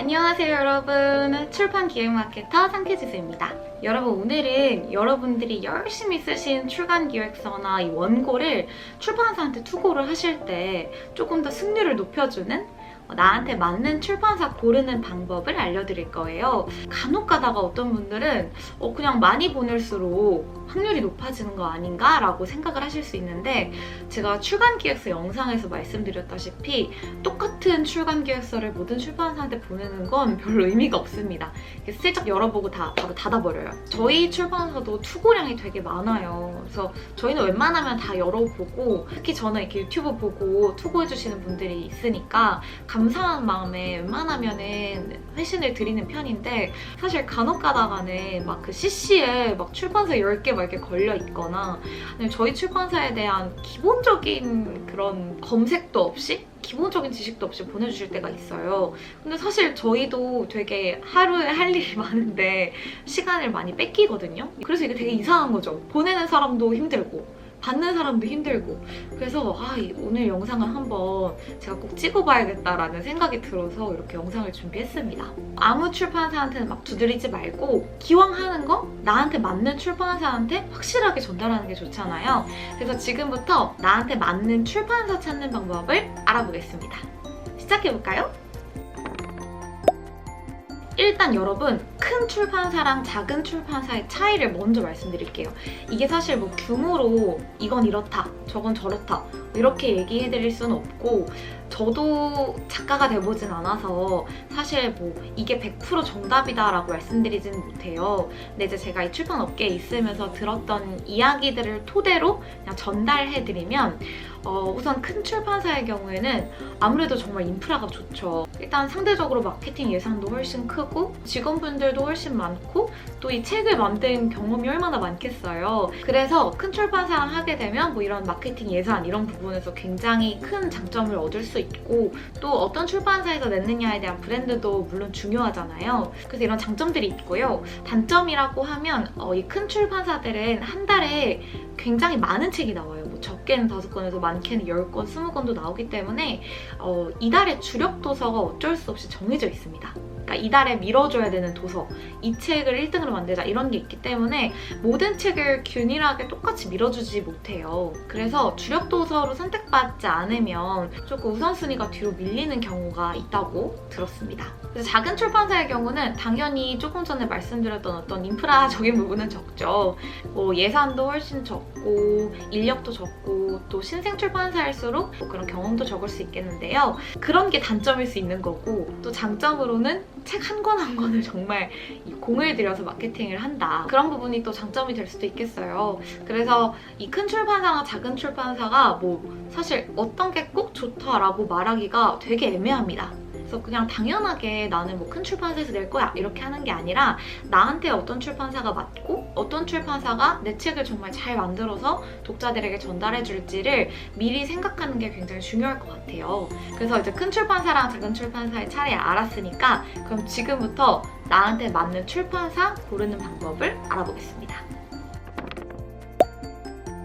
안녕하세요 여러분, 출판 기획 마케터 상쾌지수입니다. 여러분, 오늘은 여러분들이 열심히 쓰신 출간 기획서나 이 원고를 출판사한테 투고를 하실 때 조금 더 승률을 높여주는 나한테 맞는 출판사 고르는 방법을 알려드릴 거예요. 간혹 가다가 어떤 분들은 그냥 많이 보낼수록 확률이 높아지는 거 아닌가? 라고 생각을 하실 수 있는데, 제가 출간 기획서 영상에서 말씀드렸다시피 똑같은 출간 기획서를 모든 출판사한테 보내는 건 별로 의미가 없습니다. 슬쩍 열어보고 바로 닫아버려요. 저희 출판사도 투고량이 되게 많아요. 그래서 저희는 웬만하면 다 열어보고, 특히 저는 이렇게 유튜브 보고 투고해주시는 분들이 있으니까 감사한 마음에 웬만하면은 회신을 드리는 편인데, 사실 간혹 가다가는 막 그 CC에 막 출판사 10개 막 이렇게 걸려 있거나, 아니면 저희 출판사에 대한 기본적인 그런 검색도 없이, 기본적인 지식도 없이 보내주실 때가 있어요. 근데 사실 저희도 되게 하루에 할 일이 많은데 시간을 많이 뺏기거든요. 그래서 이게 되게 이상한 거죠. 보내는 사람도 힘들고 받는 사람도 힘들고. 그래서 오늘 영상을 한번 제가 꼭 찍어봐야겠다라는 생각이 들어서 이렇게 영상을 준비했습니다. 아무 출판사한테는 막 두드리지 말고, 기왕 하는 거 나한테 맞는 출판사한테 확실하게 전달하는 게 좋잖아요. 그래서 지금부터 나한테 맞는 출판사 찾는 방법을 알아보겠습니다. 시작해볼까요? 일단 여러분, 큰 출판사랑 작은 출판사의 차이를 먼저 말씀드릴게요. 이게 사실 뭐 규모로 이건 이렇다, 저건 저렇다 이렇게 얘기해드릴 수는 없고, 저도 작가가 돼보진 않아서 사실 뭐 이게 100% 정답이다라고 말씀드리지는 못해요. 근데 이제 제가 이 출판 업계에 있으면서 들었던 이야기들을 토대로 그냥 전달해드리면, 우선 큰 출판사의 경우에는 아무래도 정말 인프라가 좋죠. 일단 상대적으로 마케팅 예산도 훨씬 크고 직원분들도 훨씬 많고, 또 이 책을 만든 경험이 얼마나 많겠어요. 그래서 큰 출판사랑 하게 되면 뭐 이런 마케팅 예산 이런 부분에서 굉장히 큰 장점을 얻을 수 있고, 또 어떤 출판사에서 냈느냐에 대한 브랜드도 물론 중요하잖아요. 그래서 이런 장점들이 있고요. 단점이라고 하면 이 큰 출판사들은 한 달에 굉장히 많은 책이 나와요. 뭐 적게는 5권에서 많게는 10권, 20권도 나오기 때문에 이달의 주력 도서가 어쩔 수 없이 정해져 있습니다. 그러니까 이달에 밀어줘야 되는 도서, 이 책을 1등으로 만들자 이런 게 있기 때문에 모든 책을 균일하게 똑같이 밀어주지 못해요. 그래서 주력 도서로 선택받지 않으면 조금 우선순위가 뒤로 밀리는 경우가 있다고 들었습니다. 그래서 작은 출판사의 경우는 당연히 조금 전에 말씀드렸던 어떤 인프라적인 부분은 적죠. 뭐 예산도 훨씬 적고 인력도 적고, 또 신생 출판사일수록 뭐 그런 경험도 적을 수 있겠는데요. 그런 게 단점일 수 있는 거고, 또 장점으로는 책 한 권 한 권을 정말 공을 들여서 마케팅을 한다. 그런 부분이 또 장점이 될 수도 있겠어요. 그래서 이 큰 출판사와 작은 출판사가 뭐 사실 어떤 게 꼭 좋다라고 말하기가 되게 애매합니다. 그래서 그냥 당연하게 나는 뭐 큰 출판사에서 낼 거야 이렇게 하는 게 아니라, 나한테 어떤 출판사가 맞고 어떤 출판사가 내 책을 정말 잘 만들어서 독자들에게 전달해 줄지를 미리 생각하는 게 굉장히 중요할 것 같아요. 그래서 이제 큰 출판사랑 작은 출판사의 차이를 알았으니까, 그럼 지금부터 나한테 맞는 출판사 고르는 방법을 알아보겠습니다.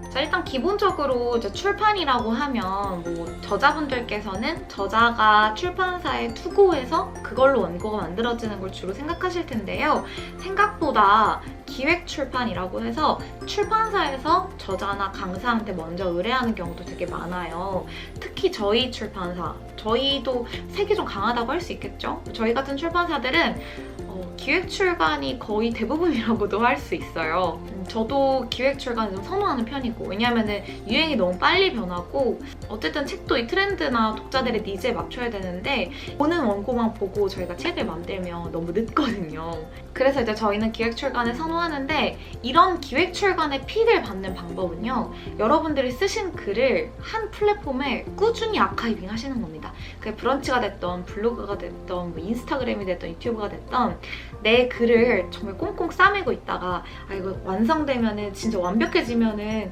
자, 일단 기본적으로 이제 출판이라고 하면 뭐 저자분들께서는 저자가 출판사에 투고해서 그걸로 원고가 만들어지는 걸 주로 생각하실 텐데요. 생각보다 기획 출판이라고 해서 출판사에서 저자나 강사한테 먼저 의뢰하는 경우도 되게 많아요. 특히 저희 출판사, 저희도 색이 좀 강하다고 할 수 있겠죠? 저희 같은 출판사들은 기획 출간이 거의 대부분이라고도 할 수 있어요. 저도 기획 출간을 좀 선호하는 편이고, 왜냐면은 유행이 너무 빨리 변하고, 어쨌든 책도 이 트렌드나 독자들의 니즈에 맞춰야 되는데, 보는 원고만 보고 저희가 책을 만들면 너무 늦거든요. 그래서 이제 저희는 기획 출간을 선호하는데, 이런 기획 출간의 픽을 받는 방법은요, 여러분들이 쓰신 글을 한 플랫폼에 꾸준히 아카이빙 하시는 겁니다. 그게 브런치가 됐던, 블로그가 됐던, 뭐 인스타그램이 됐던, 유튜브가 됐던, 내 글을 정말 꽁꽁 싸매고 있다가 이거 완성되면은 진짜 완벽해지면은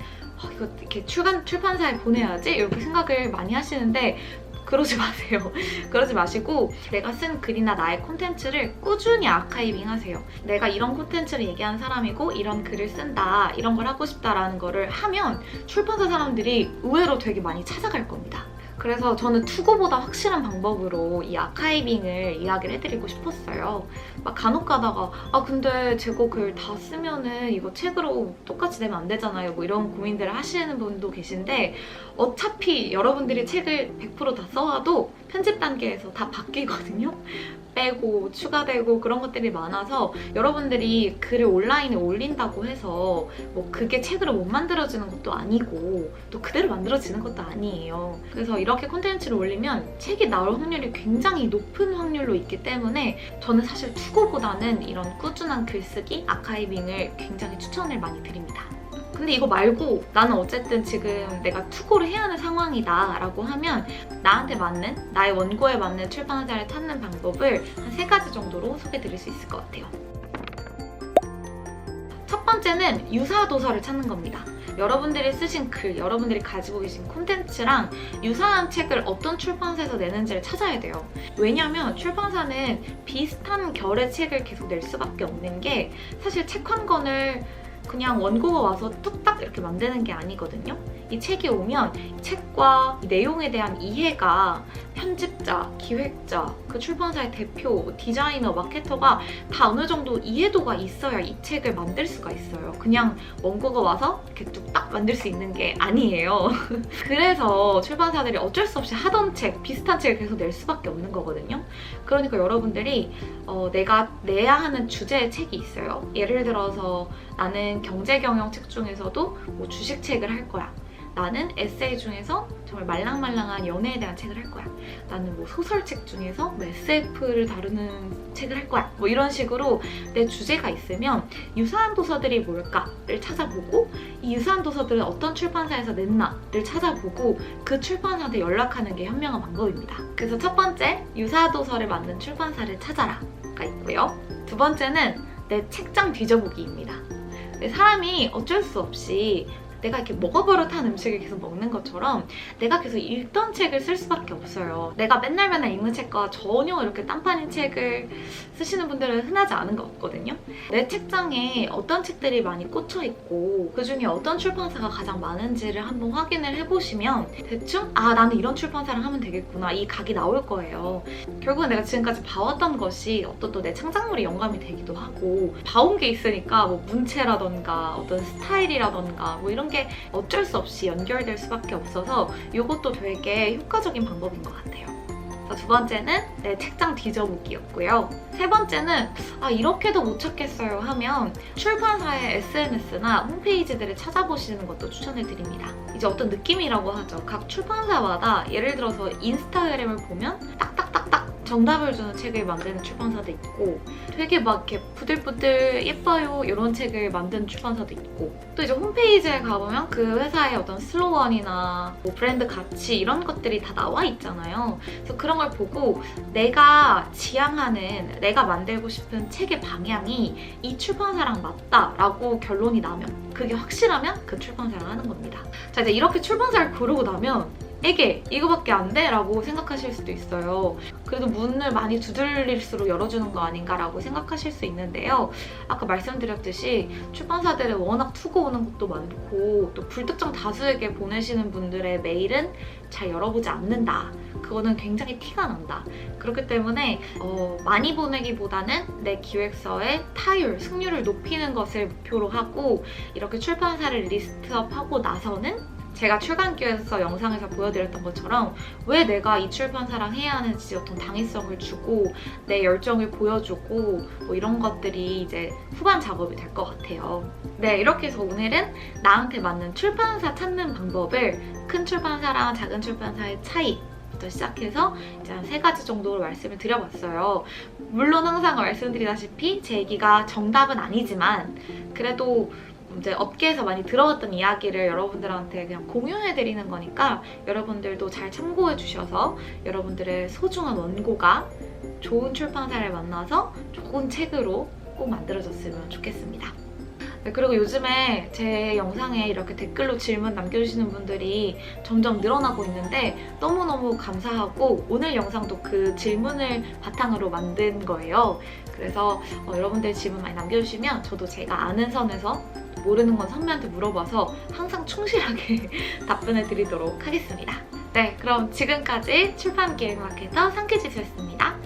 이거 이렇게 출판사에 보내야지 이렇게 생각을 많이 하시는데, 그러지 마세요. 그러지 마시고 내가 쓴 글이나 나의 콘텐츠를 꾸준히 아카이빙 하세요. 내가 이런 콘텐츠를 얘기하는 사람이고 이런 글을 쓴다, 이런 걸 하고 싶다라는 거를 하면 출판사 사람들이 의외로 되게 많이 찾아갈 겁니다. 그래서 저는 투고보다 확실한 방법으로 이 아카이빙을 이야기를 해드리고 싶었어요. 막 간혹 가다가 근데 제거 글 다 쓰면은 이거 책으로 똑같이 내면 안 되잖아요. 뭐 이런 고민들을 하시는 분도 계신데 어차피 여러분들이 책을 100% 다 써와도 편집 단계에서 다 바뀌거든요. 빼고 추가되고 그런 것들이 많아서 여러분들이 글을 온라인에 올린다고 해서 뭐 그게 책으로 못 만들어지는 것도 아니고 또 그대로 만들어지는 것도 아니에요. 그래서 이렇게 콘텐츠를 올리면 책이 나올 확률이 굉장히 높은 확률로 있기 때문에 저는 사실 투고보다는 이런 꾸준한 글쓰기, 아카이빙을 굉장히 추천을 많이 드립니다. 근데 이거 말고 나는 어쨌든 지금 내가 투고를 해야 하는 상황이다 라고 하면 나한테 맞는, 나의 원고에 맞는 출판사를 찾는 방법을 한 3가지 정도로 소개드릴 수 있을 것 같아요. 첫 번째는 유사 도서를 찾는 겁니다. 여러분들이 쓰신 글, 여러분들이 가지고 계신 콘텐츠랑 유사한 책을 어떤 출판사에서 내는지를 찾아야 돼요. 왜냐면 출판사는 비슷한 결의 책을 계속 낼 수밖에 없는 게 사실 책 한 권을 그냥 원고가 와서 뚝딱 이렇게 만드는 게 아니거든요. 이 책이 오면 이 책과 이 내용에 대한 이해가 편집자, 기획자, 그 출판사의 대표, 디자이너, 마케터가 다 어느 정도 이해도가 있어야 이 책을 만들 수가 있어요. 그냥 원고가 와서 이렇게 뚝딱 만들 수 있는 게 아니에요. 그래서 출판사들이 어쩔 수 없이 하던 책, 비슷한 책을 계속 낼 수밖에 없는 거거든요. 그러니까 여러분들이 내가 내야 하는 주제의 책이 있어요. 예를 들어서 나는 경제경영 책 중에서도 뭐 주식책을 할 거야. 나는 에세이 중에서 정말 말랑말랑한 연애에 대한 책을 할 거야. 나는 뭐 소설책 중에서 뭐 SF를 다루는 책을 할 거야. 뭐 이런 식으로 내 주제가 있으면 유사한 도서들이 뭘까를 찾아보고 이 유사한 도서들은 어떤 출판사에서 냈나를 찾아보고 그 출판사한테 연락하는 게 현명한 방법입니다. 그래서 첫 번째, 유사 도서를 만든 출판사를 찾아라가 있고요. 두 번째는 내 책장 뒤져보기입니다. 사람이 어쩔 수 없이 내가 이렇게 먹어버릇한 음식을 계속 먹는 것처럼 내가 계속 읽던 책을 쓸 수밖에 없어요. 내가 맨날 읽는 책과 전혀 이렇게 딴판인 책을 쓰시는 분들은 흔하지 않은 것 같거든요. 내 책장에 어떤 책들이 많이 꽂혀있고 그중에 어떤 출판사가 가장 많은지를 한번 확인을 해보시면 대충 나는 이런 출판사를 하면 되겠구나, 이 각이 나올 거예요. 결국은 내가 지금까지 봐왔던 것이 어떤 또 내 창작물의 영감이 되기도 하고 봐온 게 있으니까 뭐 문체라던가 어떤 스타일이라던가 뭐 이런 게 어쩔 수 없이 연결될 수밖에 없어서 이것도 되게 효과적인 방법인 것 같아요. 두 번째는 내 책장 뒤져보기였고요. 세 번째는 이렇게도 못 찾겠어요 하면 출판사의 SNS나 홈페이지들을 찾아보시는 것도 추천을 드립니다. 이제 어떤 느낌이라고 하죠. 각 출판사마다 예를 들어서 인스타그램을 보면 딱딱딱딱 정답을 주는 책을 만드는 출판사도 있고 되게 막 이렇게 부들부들 예뻐요 이런 책을 만드는 출판사도 있고 또 이제 홈페이지에 가보면 그 회사의 어떤 슬로건이나 뭐 브랜드 가치 이런 것들이 다 나와 있잖아요. 그래서 그런 걸 보고 내가 지향하는, 내가 만들고 싶은 책의 방향이 이 출판사랑 맞다라고 결론이 나면, 그게 확실하면 그 출판사랑 하는 겁니다. 자, 이제 이렇게 출판사를 고르고 나면 이거밖에 안 돼? 라고 생각하실 수도 있어요. 그래도 문을 많이 두드릴수록 열어주는 거 아닌가 라고 생각하실 수 있는데요. 아까 말씀드렸듯이 출판사들은 워낙 투고 오는 것도 많고 또 불특정 다수에게 보내시는 분들의 메일은 잘 열어보지 않는다. 그거는 굉장히 티가 난다. 그렇기 때문에 많이 보내기보다는 내 기획서의 타율, 승률을 높이는 것을 목표로 하고 이렇게 출판사를 리스트업하고 나서는 제가 출간기획서 영상에서 보여드렸던 것처럼 왜 내가 이 출판사랑 해야 하는지 어떤 당위성을 주고 내 열정을 보여주고 뭐 이런 것들이 이제 후반 작업이 될 것 같아요. 네, 이렇게 해서 오늘은 나한테 맞는 출판사 찾는 방법을 큰 출판사랑 작은 출판사의 차이 부터 시작해서 이제 한 3가지 정도로 말씀을 드려봤어요. 물론 항상 말씀드리다시피 제 얘기가 정답은 아니지만 그래도 이제 업계에서 많이 들어왔던 이야기를 여러분들한테 그냥 공유해드리는 거니까 여러분들도 잘 참고해 주셔서 여러분들의 소중한 원고가 좋은 출판사를 만나서 좋은 책으로 꼭 만들어졌으면 좋겠습니다. 네, 그리고 요즘에 제 영상에 이렇게 댓글로 질문 남겨주시는 분들이 점점 늘어나고 있는데 너무너무 감사하고 오늘 영상도 그 질문을 바탕으로 만든 거예요. 그래서 여러분들 질문 많이 남겨주시면 저도 제가 아는 선에서 모르는 건 선배한테 물어봐서 항상 충실하게 답변해 드리도록 하겠습니다. 네, 그럼 지금까지 출판기획마케터 상키지수였습니다.